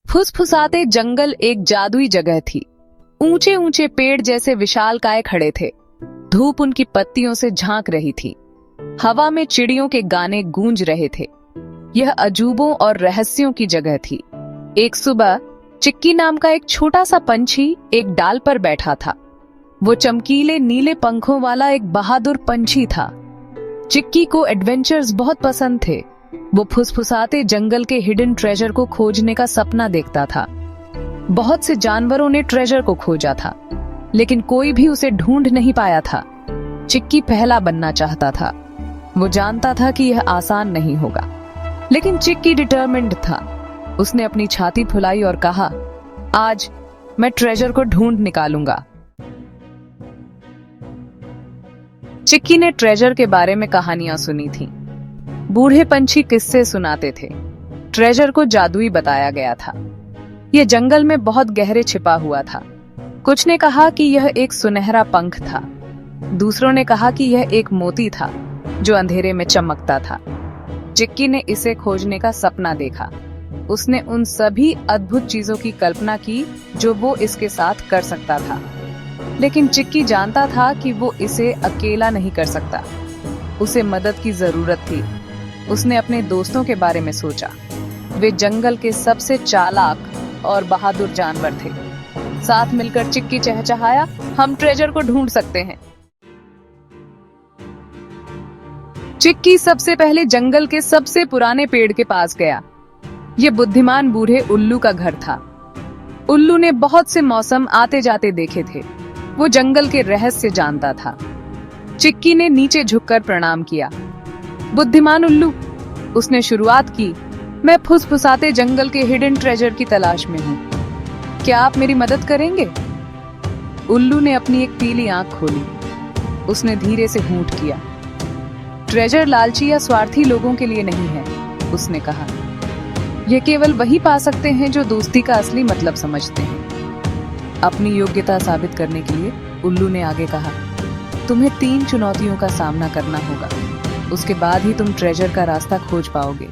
फुसफुसाते जंगल एक जादुई जगह थी। ऊंचे ऊंचे पेड़ जैसे विशालकाय खड़े थे। धूप उनकी पत्तियों से झांक रही थी। हवा में चिड़ियों के गाने गूंज रहे थे। यह अजूबों और रहस्यों की जगह थी। एक सुबह चिक्की नाम का एक छोटा सा पंछी एक डाल पर बैठा था। वो चमकीले नीले पंखों वाला एक बहादुर पंछी था। चिक्की को एडवेंचर्स बहुत पसंद थे। वो फुसफुसाते जंगल के हिडन ट्रेजर को खोजने का सपना देखता था। बहुत से जानवरों ने ट्रेजर को खोजा था, लेकिन कोई भी उसे ढूंढ नहीं पाया था। चिक्की पहला बनना चाहता था। वो जानता था कि यह आसान नहीं होगा, लेकिन चिक्की डिटरमिन्ड था। उसने अपनी छाती फुलाई और कहा, आज मैं ट्रेजर को ढूंढ निकालूंगा। चिक्की ने ट्रेजर के बारे में कहानियां सुनी थीं। बूढ़े पंछी किस्से सुनाते थे। ट्रेजर को जादुई बताया गया था। यह जंगल में बहुत गहरे छिपा हुआ था। कुछ ने कहा कि यह एक सुनहरा पंख था। दूसरों ने कहा कि यह एक मोती था जो अंधेरे में चमकता था। चिक्की ने इसे खोजने का सपना देखा। उसने उन सभी अद्भुत चीजों की कल्पना की जो वो इसके साथ कर सकता था, लेकिन चिक्की जानता था कि वो इसे अकेला नहीं कर सकता। उसे मदद की जरूरत थी। उसने अपने दोस्तों के बारे में सोचा। वे जंगल के सबसे चालाक और बहादुर जानवर थे। साथ मिलकर चिक्की चहचहाया, हम ट्रेजर को ढूंढ सकते हैं। चिक्की सबसे पहले जंगल के सबसे पुराने पेड़ के पास गया। यह बुद्धिमान बूढ़े उल्लू का घर था। उल्लू ने बहुत से मौसम आते जाते देखे थे। वो जंगल के रहस्य जानता था। चिक्की ने नीचे झुककर प्रणाम किया। बुद्धिमान उल्लू, उसने शुरुआत की, मैं फुसफुसाते जंगल के हिडन ट्रेजर की तलाश में हूँ। क्या आप मेरी मदद करेंगे? उल्लू ने अपनी एक पीली आंख खोली। उसने धीरे से हूंट किया। ट्रेजर लालची या स्वार्थी लोगों के लिए नहीं है, उसने कहा। यह केवल वही पा सकते हैं जो दोस्ती का असली मतलब समझते हैं। अपनी योग्यता साबित करने के लिए उल्लू ने आगे कहा, तुम्हें 3 चुनौतियों का सामना करना होगा। उसके बाद ही तुम ट्रेजर का रास्ता खोज पाओगे।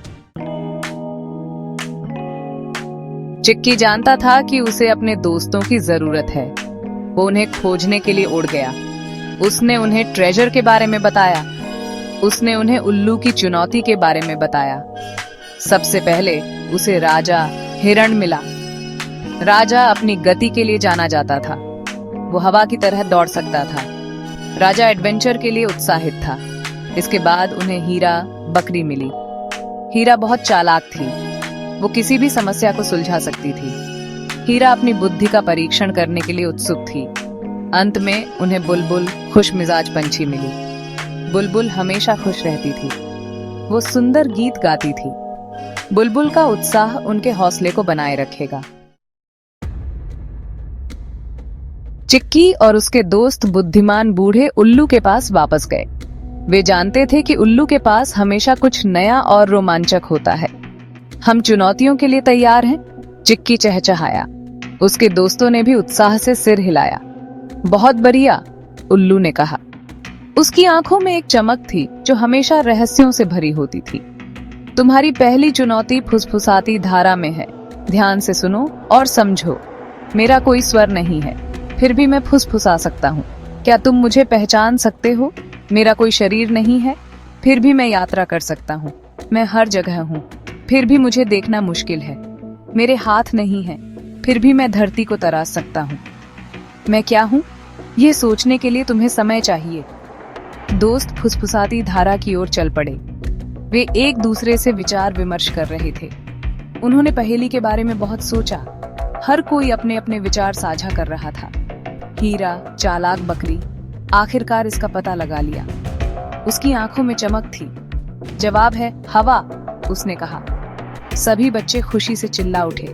चिक्की जानता था कि उसे अपने दोस्तों की जरूरत है। वो उन्हें खोजने के लिए उड़ गया। उसने उन्हें ट्रेजर के बारे में बताया। उसने उन्हें उल्लू की चुनौती के बारे में बताया। सबसे पहले उसे राजा हिरण मिला। राजा अपनी गति के लिए जाना जाता था। वो हवा की तरह दौड़ सकता था। राजा एडवेंचर के लिए उत्साहित था। इसके बाद उन्हें हीरा बकरी मिली। हीरा बहुत चालाक थी। वो किसी भी समस्या को सुलझा सकती थी। हीरा अपनी बुद्धि का परीक्षण करने के लिए उत्सुक थी। अंत में उन्हें बुलबुल खुशमिजाज पंछी मिली। बुलबुल हमेशा खुश रहती थी। वो सुंदर गीत गाती थी। बुलबुल का उत्साह उनके हौसले को बनाए रखेगा। चिक्की और उसके दोस्त बुद्धिमान बूढ़े उल्लू के पास वापस गए। वे जानते थे कि उल्लू के पास हमेशा कुछ नया और रोमांचक होता है। हम चुनौतियों के लिए तैयार हैं? चिक्की चहचहाया। उसके दोस्तों ने भी उत्साह से सिर हिलाया। बहुत बढ़िया, उल्लू ने कहा। उसकी आंखों में एक चमक थी जो हमेशा रहस्यों से भरी होती थी। तुम्हारी पहली चुनौती फुसफुसाती धारा में है। ध्यान से सुनो और समझो। मेरा कोई स्वर नहीं है, फिर भी मैं फुसफुसा सकता हूँ। क्या तुम मुझे पहचान सकते हो? मेरा कोई शरीर नहीं है, फिर भी मैं यात्रा कर सकता हूँ। मैं हर जगह हूँ, फिर भी मुझे देखना मुश्किल है। मेरे हाथ नहीं है, फिर भी मैं धरती को तराश सकता हूँ। मैं क्या हूँ, ये सोचने के लिए तुम्हें समय चाहिए। दोस्त फुसफुसाती धारा की ओर चल पड़े। वे एक दूसरे से विचार विमर्श कर रहे थे। उन्होंने पहेली के बारे में बहुत सोचा। हर कोई अपने अपने विचार साझा कर रहा था। हीरा, चालाक बकरी, आखिरकार इसका पता लगा लिया। उसकी आंखों में चमक थी। जवाब है हवा, उसने कहा। सभी बच्चे खुशी से चिल्ला उठे।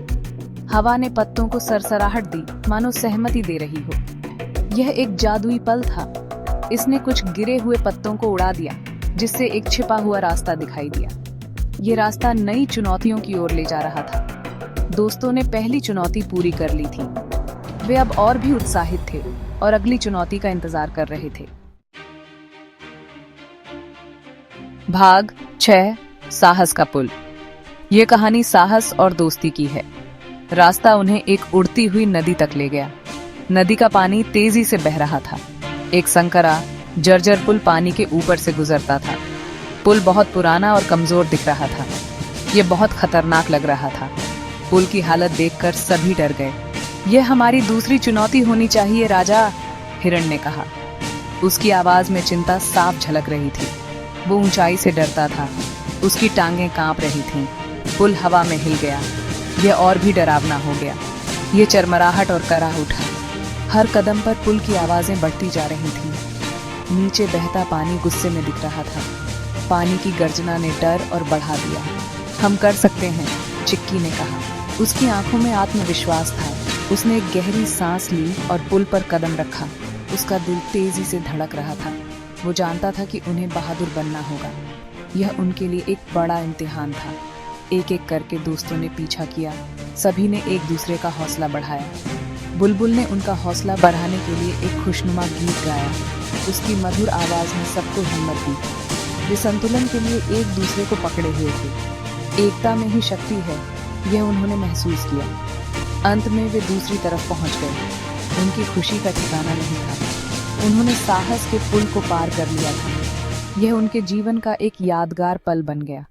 हवा ने पत्तों को सरसराहट दी, मानो सहमति दे रही हो। यह एक जादुई पल था। इसने कुछ गिरे हुए पत्तों को उड़ा दिया, जिससे एक छिपा हुआ रास्ता दिखाई दिया। ये रास्ता नई चुनौतियों की ओर ले जा रहा था। दोस्तों ने पहली चुनौती पूरी कर ली थी। वे अब और भी उत्साहित थे और अगली चुनौती का इंतजार कर रहे थे। भाग 6, साहस का पुल। यह कहानी साहस और दोस्ती की है। रास्ता उन्हें एक उड़ती हुई नदी तक ले गया। नदी का पानी तेजी से बह रहा था। एक संकरा जर्जर पुल पानी के ऊपर से गुजरता था। पुल बहुत पुराना और कमजोर दिख रहा था। यह बहुत खतरनाक लग रहा था। पुल की हालत देखकर सभी डर गए। यह हमारी दूसरी चुनौती होनी चाहिए राजा, हिरण ने कहा। उसकी आवाज में चिंता साफ झलक रही थी। वो ऊंचाई से डरता था। उसकी टांगें कांप रही थीं। पुल हवा में हिल गया। यह और भी डरावना हो गया। यह चरमराहट और कराह उठा। हर कदम पर पुल की आवाजें बढ़ती जा रही थीं। नीचे बहता पानी गुस्से में दिख रहा था। पानी की गर्जना ने डर और बढ़ा दिया। हम कर सकते हैं, चिक्की ने कहा। उसकी आंखों में आत्मविश्वास था। उसने एक गहरी सांस ली और पुल पर कदम रखा। उसका दिल तेजी से धड़क रहा था। वो जानता था कि उन्हें बहादुर बनना होगा। यह उनके लिए एक बड़ा इम्तिहान था। एक एक करके दोस्तों ने पीछा किया। सभी ने एक दूसरे का हौसला बढ़ाया। बुलबुल ने उनका हौसला बढ़ाने के लिए एक खुशनुमा गीत गाया। उसकी मधुर आवाज ने सबको हिम्मत दी। वे संतुलन के लिए एक दूसरे को पकड़े हुए थे। एकता में ही शक्ति है, यह उन्होंने महसूस किया। अंत में वे दूसरी तरफ पहुंच गए। उनकी खुशी का ठिकाना नहीं था। उन्होंने साहस के पुल को पार कर लिया था। यह उनके जीवन का एक यादगार पल बन गया।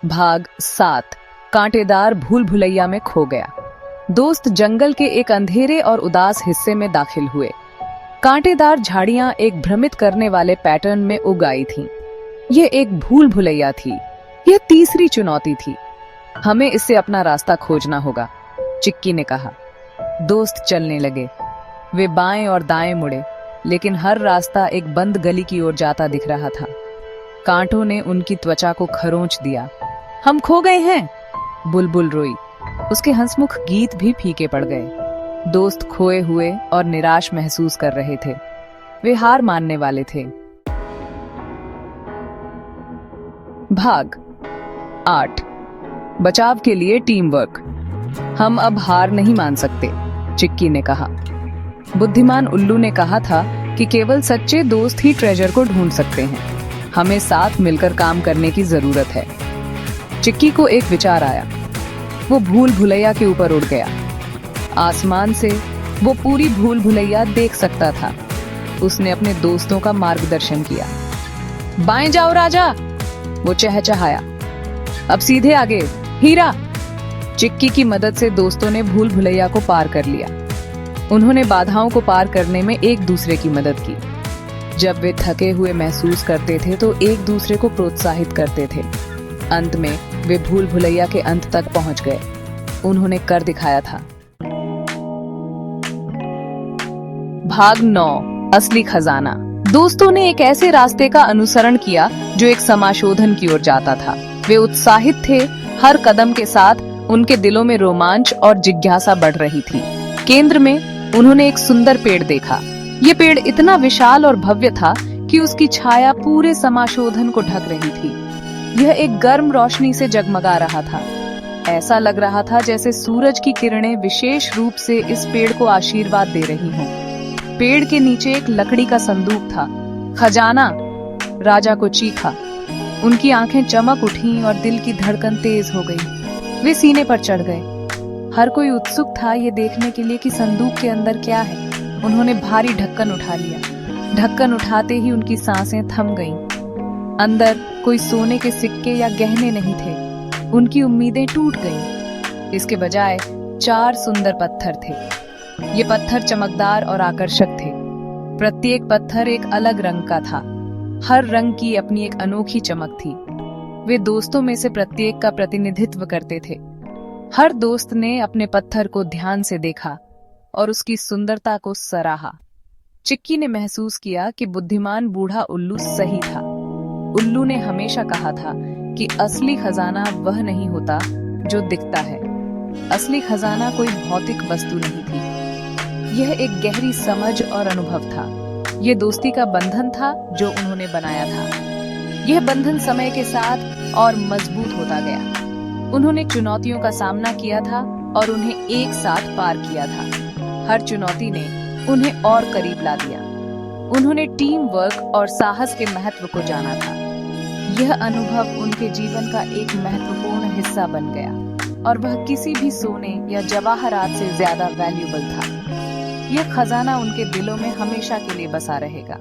भाग 7 कांटेदार भूल भुलैया में खो गया। दोस्त जंगल के एक अंधेरे और उदास हिस्से में दाखिल हुए। कांटेदार झाड़ियां एक भ्रमित करने वाले पैटर्न में उग आई थीं। यह एक भूल भुलैया थी। यह तीसरी चुनौती थी। हमें इससे अपना रास्ता खोजना होगा, चिक्की ने कहा। दोस्त चलने लगे। वे बाएं और दाएं मुड़े, लेकिन हर रास्ता एक बंद गली की ओर जाता दिख रहा था। कांटों ने उनकी त्वचा को खरोंच दिया। हम खो गए हैं, बुलबुल रोई। उसके हंसमुख गीत भी फीके पड़ गए। दोस्त खोए हुए और निराश महसूस कर रहे थे। वे हार मानने वाले थे। भाग 8 बचाव के लिए टीम वर्क। हम अब हार नहीं मान सकते, चिक्की ने कहा। बुद्धिमान उल्लू ने कहा था कि केवल सच्चे दोस्त ही ट्रेजर को ढूंढ सकते हैं। हमें साथ मिलकर काम करने की जरूरत है। चिक्की को एक विचार आया। वो भूल भुलैया के ऊपर उड़ गया। आसमान से वो पूरी भूल भुलैया देख सकता था। उसने अपने दोस्तों का मार्गदर्शन किया। बाएं जाओ राजा, वो चहचहाया। अब सीधे आगे, हीरा। चिक्की की मदद से दोस्तों ने भूल भुलैया को पार कर लिया। उन्होंने बाधाओं को पार करने में एक दूसरे की मदद की। जब वे थके हुए महसूस करते थे तो एक दूसरे को प्रोत्साहित करते थे। अंत में वे भूल भुलैया के अंत तक पहुंच गए। उन्होंने कर दिखाया था। भाग 9 असली खजाना। दोस्तों ने एक ऐसे रास्ते का अनुसरण किया जो एक समाशोधन की ओर जाता था। वे उत्साहित थे। हर कदम के साथ उनके दिलों में रोमांच और जिज्ञासा बढ़ रही थी। केंद्र में उन्होंने एक सुंदर पेड़ देखा। ये पेड़ इतना विशाल और भव्य था कि उसकी छाया पूरे समाशोधन को ढक रही थी। यह एक गर्म रोशनी से जगमगा रहा था। ऐसा लग रहा था जैसे सूरज की किरणें विशेष रूप से इस पेड़ को आशीर्वाद दे रही हों। पेड़ के नीचे एक लकड़ी का संदूक था। खजाना, राजा को चीखा। उनकी आंखें चमक उठीं और दिल की धड़कन तेज हो गई। वे सीने पर चढ़ गए। हर कोई उत्सुक था ये देखने के लिए कि संदूक के अंदर क्या है। उन्होंने भारी ढक्कन उठा लिया। ढक्कन उठाते ही उनकी सांसें थम गईं। अंदर कोई सोने के सिक्के या गहने नहीं थे। उनकी उम्मीदें टूट गईं। इसके बजाय 4 सुंदर पत्थर थे। ये पत्थर चमकदार और आकर्षक थे। प्रत्येक पत्थर एक अलग रंग का था। हर रंग की अपनी एक अनोखी चमक थी। वे दोस्तों में से प्रत्येक का प्रतिनिधित्व करते थे। हर दोस्त ने अपने पत्थर को ध्यान से देखा और उसकी सुंदरता को सराहा। चिक्की ने महसूस किया कि बुद्धिमान बूढ़ा उल्लू सही था। उल्लू ने हमेशा कहा था कि असली खजाना वह नहीं होता जो दिखता है। असली खजाना कोई भौतिक वस्तु नहीं थी। यह एक गहरी समझ और अनुभव था। यह दोस्ती का बंधन था जो उन्होंने बनाया था। यह बंधन समय के साथ और मजबूत होता गया। उन्होंने चुनौतियों का सामना किया था और उन्हें एक साथ पार किया था। हर चुनौती ने उन्हें और करीब ला दिया। उन्होंने टीम वर्क और साहस के महत्व को जाना था। यह अनुभव उनके जीवन का एक महत्वपूर्ण हिस्सा बन गया और वह किसी भी सोने या जवाहरात से ज्यादा वैल्यूबल था। यह खजाना उनके दिलों में हमेशा के लिए बसा रहेगा।